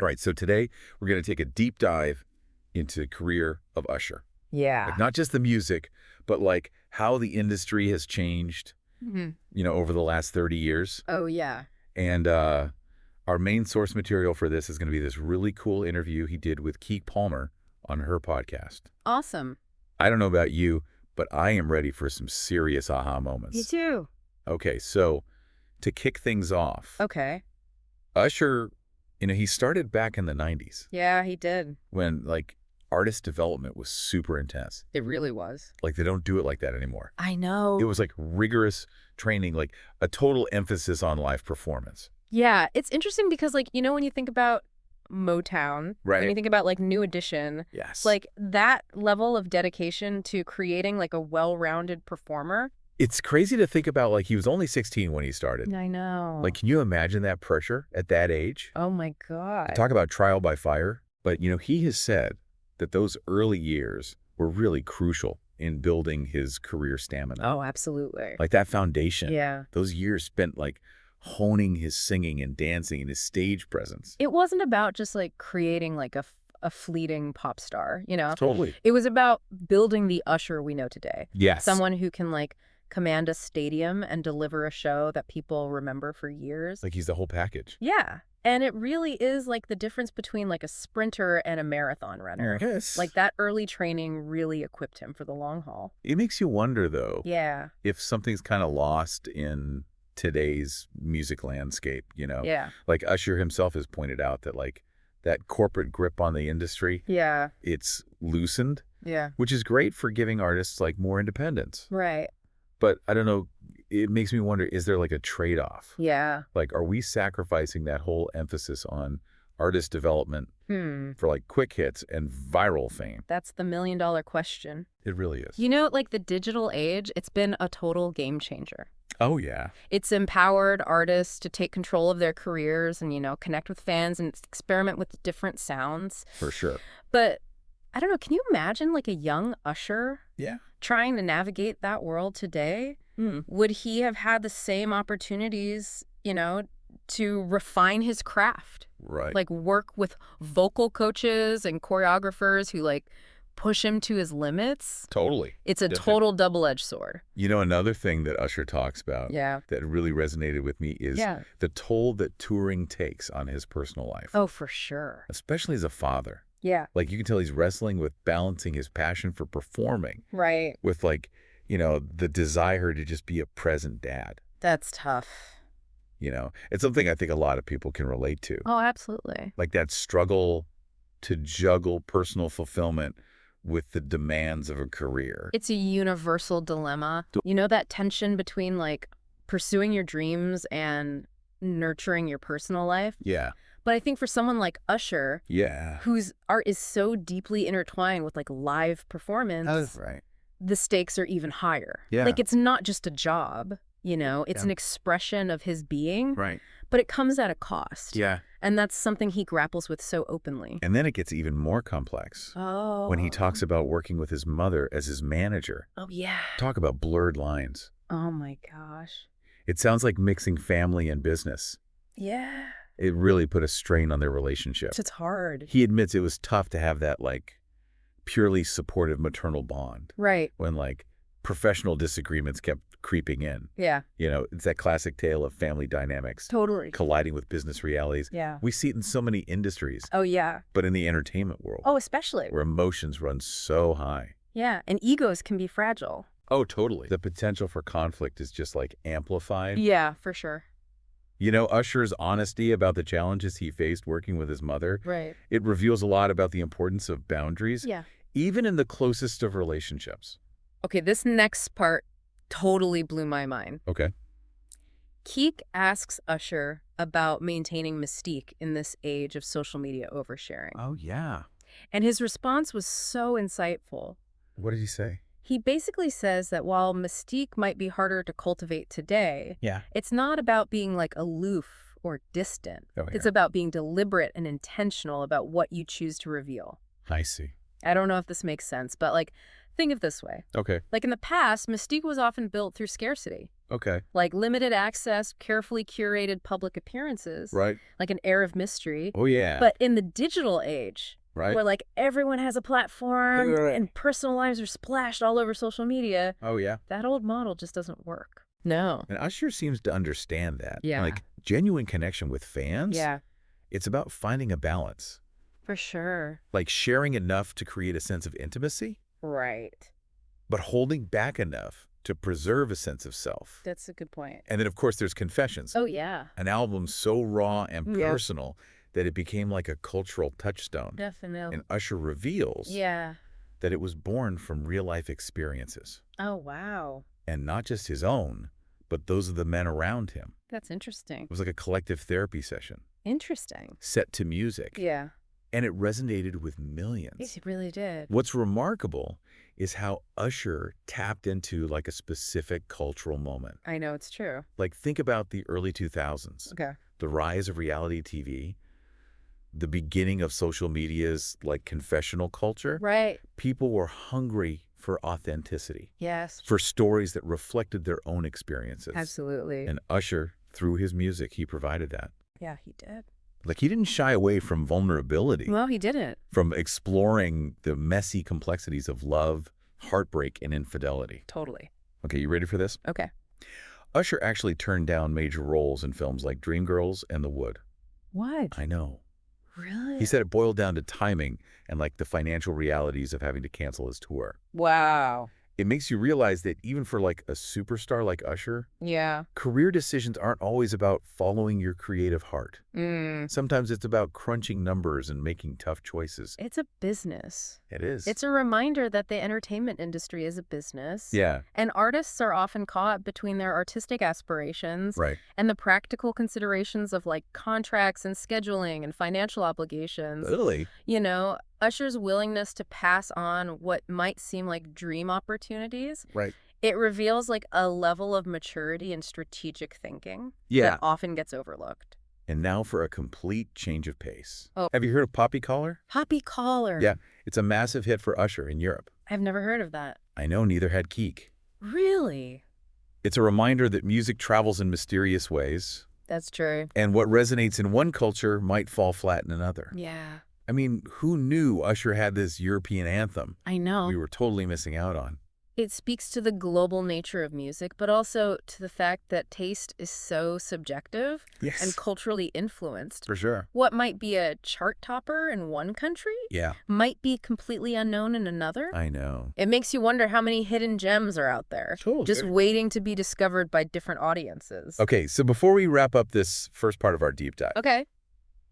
All right, so today we're going to take a deep dive into the career of Usher. Yeah. Like not just the music, but like how the industry has changed, Hmm. over the last 30 years. Oh, yeah. And our main source material for this is going to be this really cool interview he did with Keke Palmer on her podcast. Awesome. I don't know about you, but I am ready for some serious aha Me moments. too. Okay, so to kick things off, Okay. Usher, he started back in the 90s Yeah, he did. when like artist development was super intense. It really was. Like they don't do it like that anymore. I know. It was like rigorous training, like a total emphasis on live performance. Yeah, it's interesting because, like, when you think about Motown, when you Right. think about, like, New Edition, Yes. like, that level of dedication to creating, like, a well-rounded performer. It's crazy to think about, like, he was only 16 when he started. I know. Like, can you imagine that pressure at that age? Oh, my God. Talk about trial by fire. But, he has said that those early years were really crucial in building his career stamina. Oh, absolutely. Like that foundation. Yeah. Those years spent, like, honing his singing and dancing and his stage presence. It wasn't about just, like, creating, like, a fleeting pop star, Totally. It was about building the Usher we know today. Yes. Someone who can, like, command a stadium and deliver a show that people remember for years. Like he's the whole package. Yeah. And it really is, like, the difference between, like, a sprinter and a marathon runner. Yes. Like, that early training really equipped him for the long haul. It makes you wonder, though, Yeah. if something's kind of lost in today's music landscape, Yeah. Like Usher himself has pointed out that, like, that corporate grip on the industry, Yeah. it's loosened, Yeah. which is great for giving artists, like, more independence. Right. But I don't know, it makes me wonder, is there, like, a trade-off? Yeah. Like, are we sacrificing that whole emphasis on artist development for, like, quick hits and viral fame? That's the million-dollar question. It really is. Like the digital age, it's been a total game changer. Oh, yeah. It's empowered artists to take control of their careers and, connect with fans and experiment with different sounds. For sure. But I don't know, can you imagine like a young Usher Yeah. trying to navigate that world today? Would he have had the same opportunities, to refine his craft? Right. Like work with vocal coaches and choreographers who like push him to his limits? Totally. It's a Definitely. total double-edged sword. Another thing that Usher talks about Yeah. that really resonated with me is Yeah. the toll that touring takes on his personal life, Oh, for sure. especially as a father. Yeah. Like, you can tell he's wrestling with balancing his passion for performing Right. with, like, the desire to just be a present dad. That's tough. It's something I think a lot of people can relate to. Oh, absolutely. Like that struggle to juggle personal fulfillment with the demands of a career. It's a universal dilemma. That tension between like pursuing your dreams and nurturing your personal life. Yeah. But I think for someone like Usher, Yeah. whose art is so deeply intertwined with like live performance, Right. the stakes are even higher. Yeah. Like it's not just a job, it's Yeah. an expression of his being, Right. but it comes at a cost. Yeah. And that's something he grapples with so openly. And then it gets even more complex Oh. when he talks about working with his mother as his manager. Oh, yeah. Talk about blurred lines. Oh, my gosh. It sounds like mixing family and business. Yeah. It really put a strain on their relationship. It's hard. He admits it was tough to have that, like, purely supportive maternal bond Right. when, like, professional disagreements kept creeping in. Yeah. It's that classic tale of family dynamics Totally. colliding with business realities. Yeah. We see it in so many industries, Oh, yeah. but in the entertainment world, Oh, especially. where emotions run so high. Yeah. And egos can be fragile. Oh, totally. The potential for conflict is just, like, amplified. Yeah, for sure. Usher's honesty about the challenges he faced working with his mother, Right. it reveals a lot about the importance of boundaries, Yeah. even in the closest of relationships. Okay, this next part totally blew my mind. Okay. Keke asks Usher about maintaining mystique in this age of social media oversharing. Oh, yeah. And his response was so insightful. What did he say? He basically says that while mystique might be harder to cultivate today, Yeah. it's not about being like aloof or distant. Oh, yeah. It's about being deliberate and intentional about what you choose to reveal. I see. I don't know if this makes sense, but like, think of it this way. Okay. Like in the past, mystique was often built through scarcity. Okay. Like limited access, carefully curated public appearances, Right. like an air of mystery. Oh, yeah. But in the digital age, Right. where like everyone has a platform Right. and personal lives are splashed all over social media, Oh, yeah. that old model just doesn't work. No. And Usher seems to understand that. Yeah. Like, genuine connection with fans, Yeah, it's about finding a balance. for sure. Like sharing enough to create a sense of intimacy, Right. but holding back enough to preserve a sense of self. That's a good point. And then, of course, there's Confessions, Oh, yeah. an album so raw and Yeah. personal that it became like a cultural touchstone. Definitely. And Usher reveals Yeah. that it was born from real-life experiences, Oh, wow. and not just his own, but those of the men around him. That's interesting. It was like a collective therapy session, Interesting. set to music, Yeah. and it resonated with millions. It really did. What's remarkable is how Usher tapped into like a specific cultural moment. I know it's true. Like, think about the early 2000s, Okay. the rise of reality TV, the beginning of social media's like confessional culture. Right. People were hungry for authenticity, Yes. for stories that reflected their own experiences. Absolutely. And Usher, through his music, he provided that. Yeah, he did. Like, he didn't shy away from vulnerability, Well, he didn't. from exploring the messy complexities of love, heartbreak, and infidelity. Totally. Okay, you ready for this? Okay. Usher actually turned down major roles in films like Dreamgirls and The Wood. What? I know. Really? He said it boiled down to timing and like the financial realities of having to cancel his tour. Wow. It makes you realize that even for like a superstar like Usher, Yeah. career decisions aren't always about following your creative heart. Mm. Sometimes it's about crunching numbers and making tough choices. It's a business. It is. It's a reminder that the entertainment industry is a business. Yeah, And artists are often caught between their artistic aspirations right. and the practical considerations of like contracts and scheduling and financial obligations. Literally. You know, Usher's willingness to pass on what might seem like dream opportunities, Right. it reveals like a level of maturity and strategic thinking Yeah. that often gets overlooked. And now for a complete change of pace. Oh. Have you heard of Poppy Collar? Poppy Collar. Yeah, it's a massive hit for Usher in Europe. I've never heard of that. I know, neither had Keek. Really? It's a reminder that music travels in mysterious ways, That's true. and what resonates in one culture might fall flat in another. Yeah. I mean, who knew Usher had this European anthem I know. we were totally missing out on? It speaks to the global nature of music, but also to the fact that taste is so subjective Yes. and culturally influenced. For sure. What might be a chart topper in one country Yeah, might be completely unknown in another. I know. It makes you wonder how many hidden gems are out there, Totally. just waiting to be discovered by different audiences. Okay, so before we wrap up this first part of our deep dive, Okay.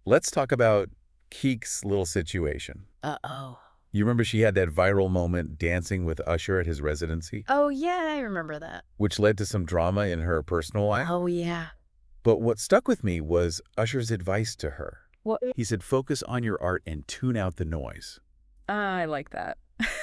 let's talk about Keek's little situation. Uh-oh. You remember she had that viral moment dancing with Usher at his residency, Oh, yeah, I remember that. which led to some drama in her personal life? Oh, yeah. But what stuck with me was Usher's advice to her. What? He said, focus on your art and tune out the noise. I like that.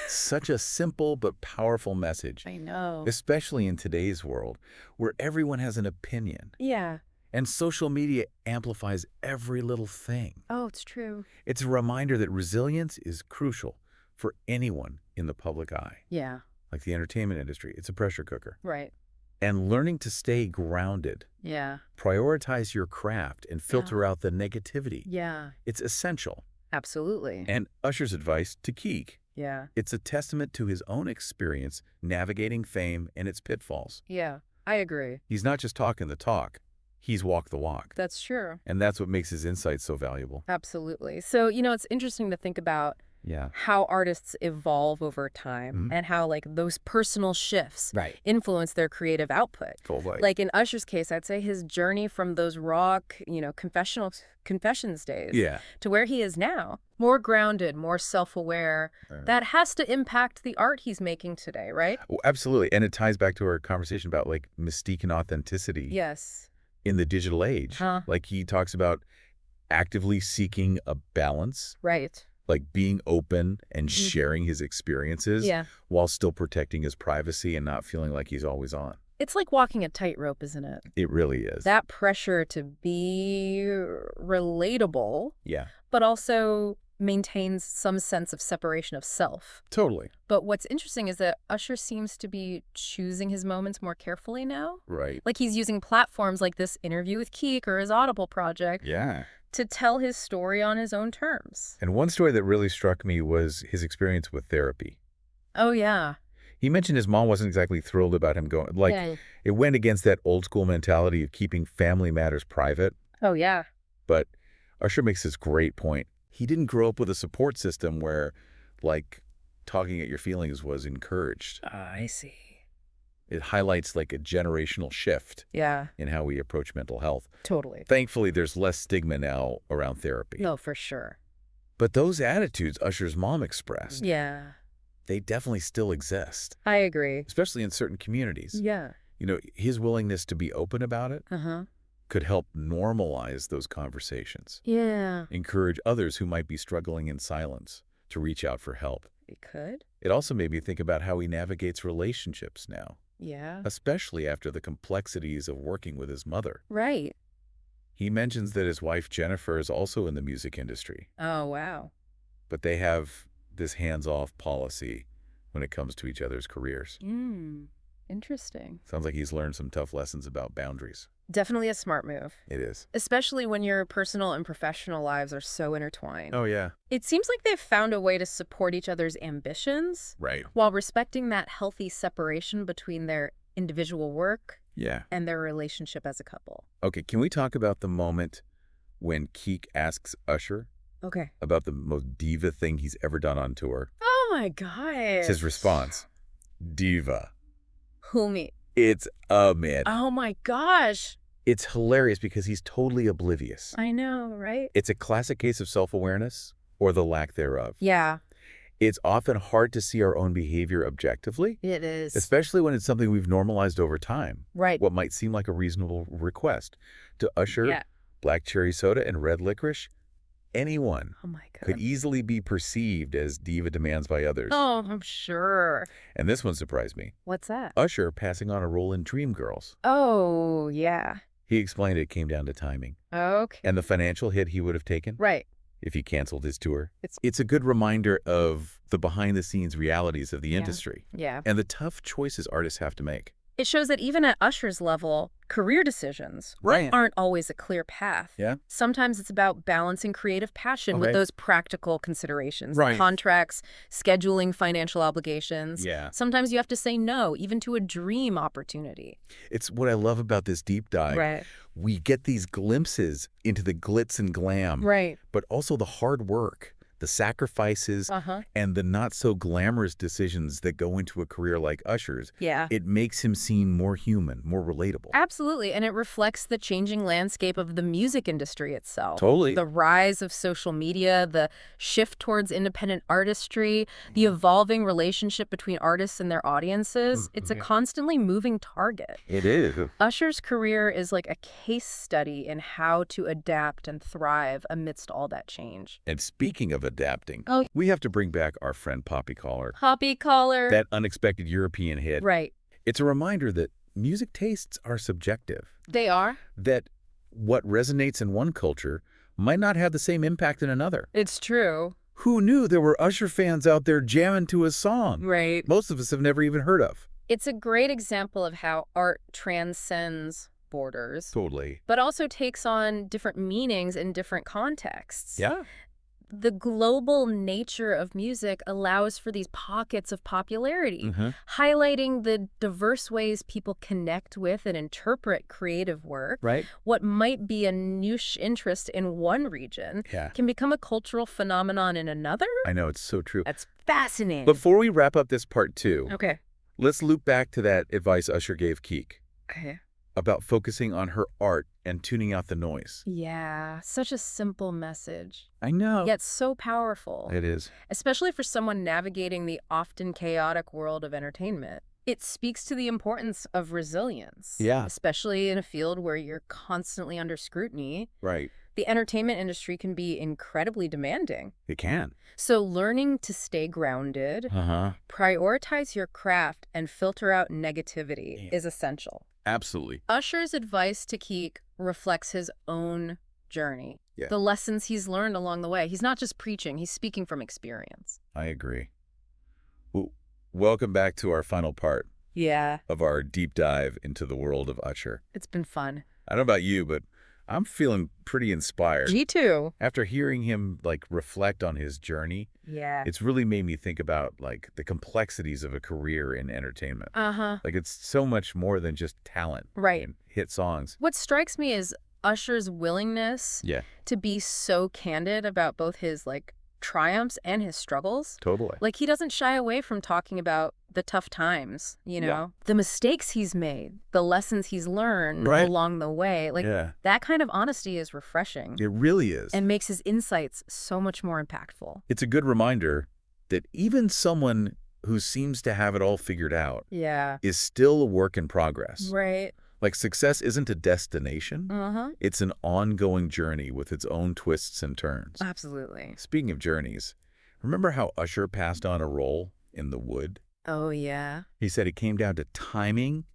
Such a simple but powerful message, I know. especially in today's world where everyone has an opinion Yeah. and social media amplifies every little thing. Oh, it's true. It's a reminder that resilience is crucial for anyone in the public eye. Yeah. Like the entertainment industry, it's a pressure cooker. Right. And learning to stay grounded, Yeah. prioritize your craft, and filter out the negativity. Yeah. It's essential. Absolutely. And Usher's advice to Keek, Yeah. it's a testament to his own experience navigating fame and its pitfalls. Yeah. I agree. He's not just talking the talk, he's walked the walk. That's true. And that's what makes his insights so valuable. Absolutely. So, you know, it's interesting to think about Yeah. how artists evolve over time and how like those personal shifts Right. influence their creative output. Totally. Like in Usher's case, I'd say his journey from those rock, you know, confessions days Yeah. to where he is now, more grounded, more self-aware, that has to impact the art he's making today, right? Well, absolutely. And it ties back to our conversation about like mystique and authenticity Yes. in the digital age. Huh. Like he talks about actively seeking a balance, Right. like being open and sharing his experiences Yeah. while still protecting his privacy and not feeling like he's always on. It's like walking a tightrope, isn't it? It really is. That pressure to be relatable, Yeah. but also maintains some sense of separation of self. Totally. But what's interesting is that Usher seems to be choosing his moments more carefully now. Right. Like he's using platforms like this interview with Keek or his Audible project Yeah. to tell his story on his own terms. And one story that really struck me was his experience with therapy. Oh, yeah. He mentioned his mom wasn't exactly thrilled about him going. Like, Yeah. it went against that old school mentality of keeping family matters private. Oh, yeah. But Usher makes this great point. He didn't grow up with a support system where, like, talking at your feelings was encouraged. I see. It highlights, like, a generational shift Yeah, in how we approach mental health. totally. Thankfully, there's less stigma now around therapy. No, for sure. But those attitudes Usher's mom expressed, Yeah, they definitely still exist, I agree. especially in certain communities. Yeah. You know, his willingness to be open about it Uh-huh. could help normalize those conversations, Yeah. encourage others who might be struggling in silence to reach out for help. It could. It also made me think about how he navigates relationships now, Yeah. especially after the complexities of working with his mother. Right. He mentions that his wife Jennifer is also in the music industry, Oh, wow. but they have this hands-off policy when it comes to each other's careers. Interesting. Sounds like he's learned some tough lessons about boundaries. Definitely a smart move, It is. especially when your personal and professional lives are so intertwined. Oh, yeah. It seems like they've found a way to support each other's ambitions Right. while respecting that healthy separation between their individual work Yeah. and their relationship as a couple. Okay, can we talk about the moment when Keek asks Usher Okay. about the most diva thing he's ever done on tour? Oh my gosh. It's his response, diva. Who me? It's man. Oh my gosh. It's hilarious because he's totally oblivious. I know, right? It's a classic case of self-awareness or the lack thereof. Yeah, It's often hard to see our own behavior objectively, it is. especially when it's something we've normalized over time. Right. What might seem like a reasonable request. To Usher, Yeah. black cherry soda and red licorice, anyone Oh my could God. easily be perceived as diva demands by others. Oh, I'm sure. And this one surprised me. What's that? Usher passing on a role in Dreamgirls. Oh, yeah. He explained it came down to timing Okay. and the financial hit he would have taken Right. if he canceled his tour. It's- It's a good reminder of the behind-the-scenes realities of the Yeah. industry Yeah. and the tough choices artists have to make. It shows that even at Usher's level, career decisions Right. aren't always a clear path. Yeah. Sometimes it's about balancing creative passion with Okay. those practical considerations, Right. contracts, scheduling financial obligations. Yeah. Sometimes you have to say no, even to a dream opportunity. It's what I love about this deep dive. Right. We get these glimpses into the glitz and glam, Right. but also the hard work, the sacrifices, Uh-huh. and the not-so-glamorous decisions that go into a career like Usher's. Yeah. It makes him seem more human, more relatable. Absolutely. And it reflects the changing landscape of the music industry itself. Totally. The rise of social media, the shift towards independent artistry, the evolving relationship between artists and their audiences. It's a constantly moving target. It is. Usher's career is like a case study in how to adapt and thrive amidst all that change. And speaking of adapting, Oh. we have to bring back our friend Poppy Collar. Poppy Collar. That unexpected European hit. Right. It's a reminder that music tastes are subjective, They are. that what resonates in one culture might not have the same impact in another. It's true. Who knew there were Usher fans out there jamming to his song? Right. Most of us have never even heard of. It's a great example of how art transcends borders, Totally. but also takes on different meanings in different contexts. Yeah. The global nature of music allows for these pockets of popularity, highlighting the diverse ways people connect with and interpret creative work. Right? What might be a niche interest in one region Yeah. can become a cultural phenomenon in another. I know, it's so true. That's fascinating. Before we wrap up this part 2, Okay. let's loop back to that advice Usher gave Keek Okay. about focusing on her art and tuning out the noise. Yeah, such a simple message, I know. yet so powerful, It is. especially for someone navigating the often chaotic world of entertainment. It speaks to the importance of resilience, Yeah. especially in a field where you're constantly under scrutiny. Right. The entertainment industry can be incredibly demanding. It can. So learning to stay grounded, prioritize your craft, and filter out negativity is essential. Absolutely. Usher's advice to Keek reflects his own journey. Yeah. The lessons he's learned along the way. He's not just preaching, he's speaking from experience. I agree. Well, welcome back to our final part Yeah. of our deep dive into the world of Usher. It's been fun. I don't know about you, but I'm feeling pretty inspired. Me too. After hearing him, reflect on his journey, Yeah. it's really made me think about, the complexities of a career in entertainment. Uh-huh. It's so much more than just talent. Right. And hit songs. What strikes me is Usher's willingness Yeah, to be so candid about both his, triumphs and his struggles. totally. He doesn't shy away from talking about the tough times, Yeah. the mistakes he's made, the lessons he's learned Right. along the way. Yeah, That kind of honesty is refreshing it really is. and makes his insights so much more impactful. It's a good reminder that even someone who seems to have it all figured out Yeah. is still a work in progress. Right. Success isn't a destination. Uh-huh. It's an ongoing journey with its own twists and turns. Absolutely. Speaking of journeys, remember how Usher passed on a role in The Wood? Oh, yeah. He said it came down to timing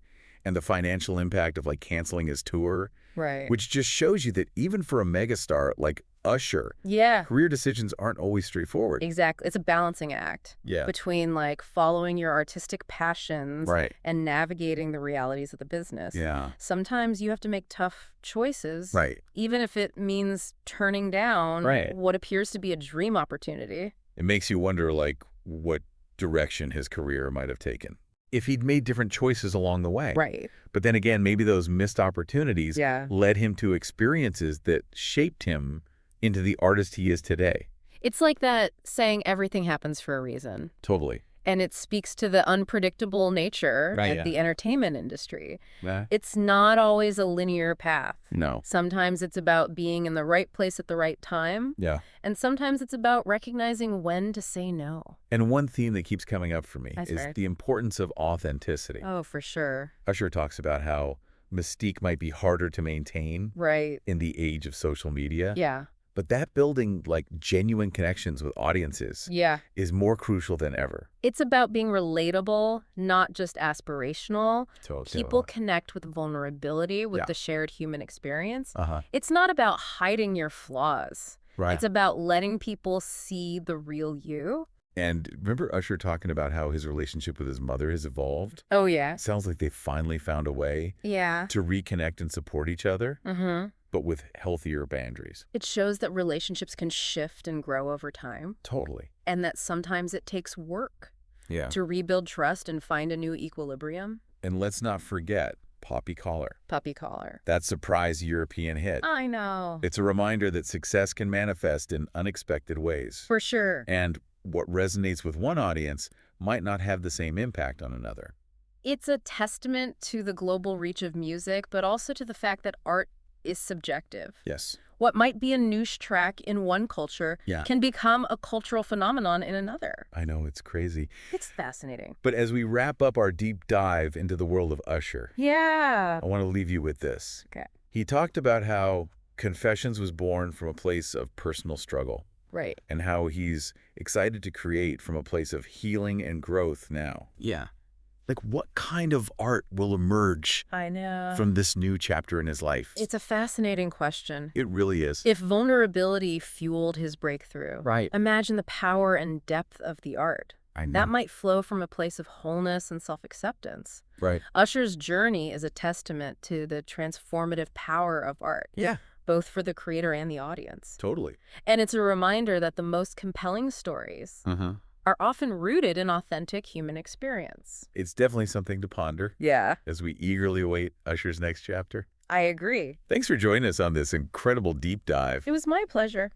and the financial impact of canceling his tour, Right. which just shows you that even for a megastar like Usher, Yeah. career decisions aren't always straightforward. Exactly. It's a balancing act Yeah. between following your artistic passions Right. and navigating the realities of the business. Yeah. Sometimes you have to make tough choices, Right. even if it means turning down Right. what appears to be a dream opportunity. It makes you wonder, what direction his career might have taken if he'd made different choices along the way. Right. But then again, maybe those missed opportunities Yeah. led him to experiences that shaped him into the artist he is today. It's like that saying everything happens for a reason. Totally. And it speaks to the unpredictable nature Right, of yeah. the entertainment industry. Nah. It's not always a linear path. No. Sometimes it's about being in the right place at the right time. Yeah. And sometimes it's about recognizing when to say no. And one theme that keeps coming up for me That's is right. the importance of authenticity. Oh, for sure. Usher talks about how mystique might be harder to maintain Right. in the age of social media. Yeah. But that building genuine connections with audiences Yeah. is more crucial than ever. It's about being relatable, not just aspirational. Totally. People connect with vulnerability, with Yeah. the shared human experience. Uh-huh. It's not about hiding your flaws. Right. It's about letting people see the real you. And remember Usher talking about how his relationship with his mother has evolved? Oh, yeah. Sounds like they finally found a way Yeah. to reconnect and support each other, Mm-hmm. but with healthier boundaries. It shows that relationships can shift and grow over time, Totally. and that sometimes it takes work Yeah. to rebuild trust and find a new equilibrium. And let's not forget Poppy Collar, Puppy collar. that surprise European hit. I know. It's a reminder that success can manifest in unexpected ways. For sure. And what resonates with one audience might not have the same impact on another. It's a testament to the global reach of music, but also to the fact that art is subjective. Yes. What might be a niche track in one culture Yeah. can become a cultural phenomenon in another. I know, it's crazy. It's fascinating. But as we wrap up our deep dive into the world of Usher, Yeah. I want to leave you with this. Okay. He talked about how Confessions was born from a place of personal struggle Right. and how he's excited to create from a place of healing and growth now. Yeah. What kind of art will emerge I know. from this new chapter in his life? It's a fascinating question. It really is. If vulnerability fueled his breakthrough, Right. imagine the power and depth of the art. I know. That might flow from a place of wholeness and self-acceptance. Right. Usher's journey is a testament to the transformative power of art, Yeah, both for the creator and the audience. totally. And it's a reminder that the most compelling stories Uh-huh. are often rooted in authentic human experience. It's definitely something to ponder Yeah, as we eagerly await Usher's next chapter. I agree. Thanks for joining us on this incredible deep dive. It was my pleasure.